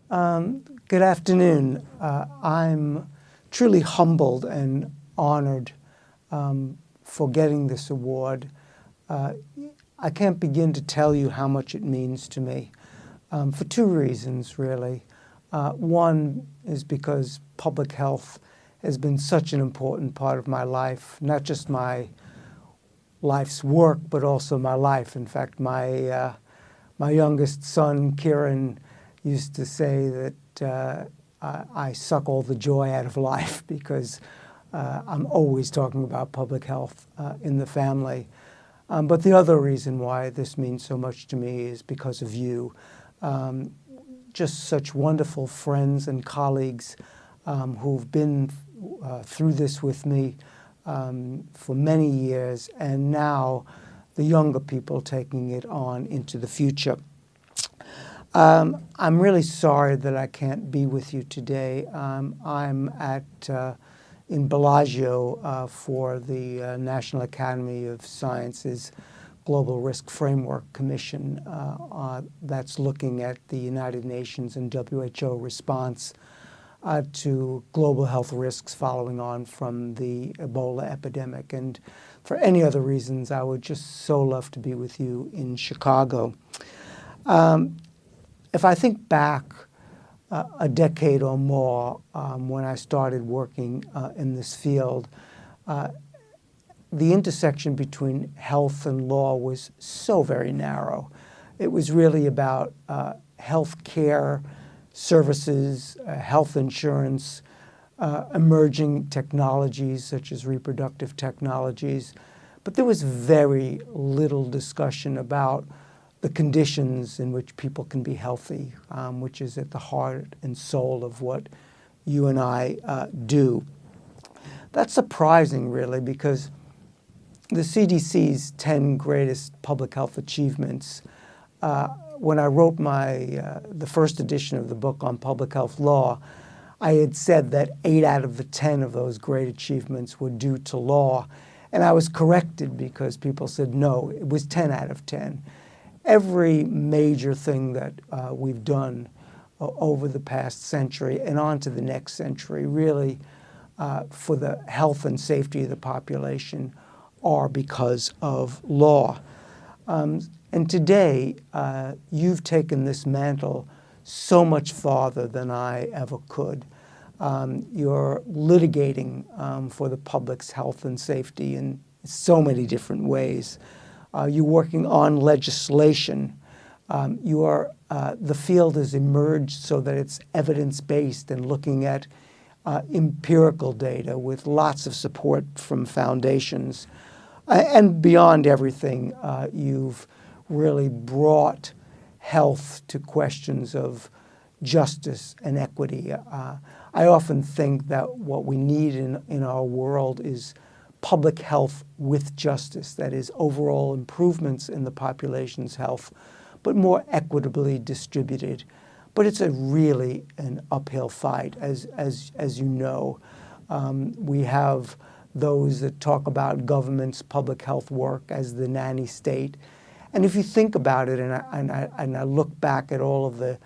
Good afternoon. I'm truly humbled and honored for getting this award. I can't begin to tell you how much it means to me for two reasons, really. One is because public health has been such an important part of my life, not just my life's work, but also my life. In fact, my youngest son, Kieran, used to say that I suck all the joy out of life because I'm always talking about public health in the family. But the other reason why this means so much to me is because of you. Just such wonderful friends and colleagues who've been through this with me for many years, and now the younger people taking it on into the future. I'm really sorry that I can't be with you today. I'm in Bellagio for the National Academy of Sciences Global Risk Framework Commission that's looking at the United Nations and WHO response to global health risks following on from the Ebola epidemic. And for any other reasons, I would just so love to be with you in Chicago. If I think back a decade or more when I started working in this field, the intersection between health and law was so very narrow. It was really about health care services, health insurance, emerging technologies such as reproductive technologies. But there was very little discussion about the conditions in which people can be healthy, which is at the heart and soul of what you and I do. That's surprising, really, because the CDC's 10 greatest public health achievements, when I wrote the first edition of the book on public health law, I had said that 8 out of the 10 of those great achievements were due to law. And I was corrected because people said, no, it was 10 out of 10. Every major thing that we've done over the past century and on to the next century, really for the health and safety of the population, are because of law. And today, you've taken this mantle so much farther than I ever could. You're litigating for the public's health and safety in so many different ways. You're working on legislation. The field has emerged so that it's evidence-based and looking at empirical data with lots of support from foundations. And beyond everything, you've really brought health to questions of justice and equity. I often think that what we need in our world is public health with justice, that is, overall improvements in the population's health, but more equitably distributed. But it's really an uphill fight, as you know. We have those that talk about government's public health work as the nanny state. And if you think about it, and I look back at all of the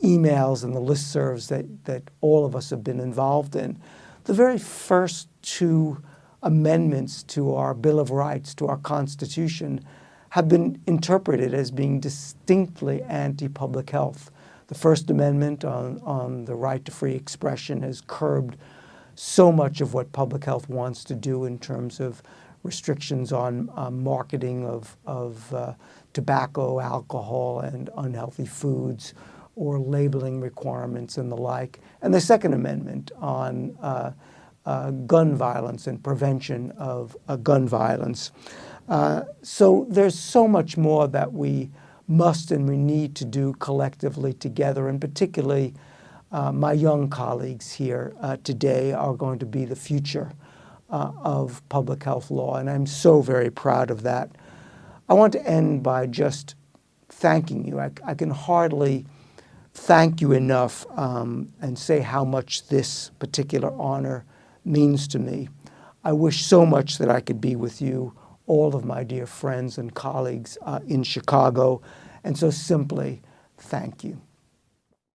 emails and the listservs that all of us have been involved in, the very first 2 amendments to our Bill of Rights, to our Constitution, have been interpreted as being distinctly anti-public health. The First Amendment on the right to free expression has curbed so much of what public health wants to do in terms of restrictions on marketing of tobacco, alcohol, and unhealthy foods, or labeling requirements and the like. And the Second Amendment on gun violence and prevention of gun violence. So there's so much more that we must and we need to do collectively together, and particularly my young colleagues here today are going to be the future of public health law, and I'm so very proud of that. I want to end by just thanking you. I can hardly thank you enough and say how much this particular honor means to me. I wish so much that I could be with you, all of my dear friends and colleagues in Chicago, and so simply thank you.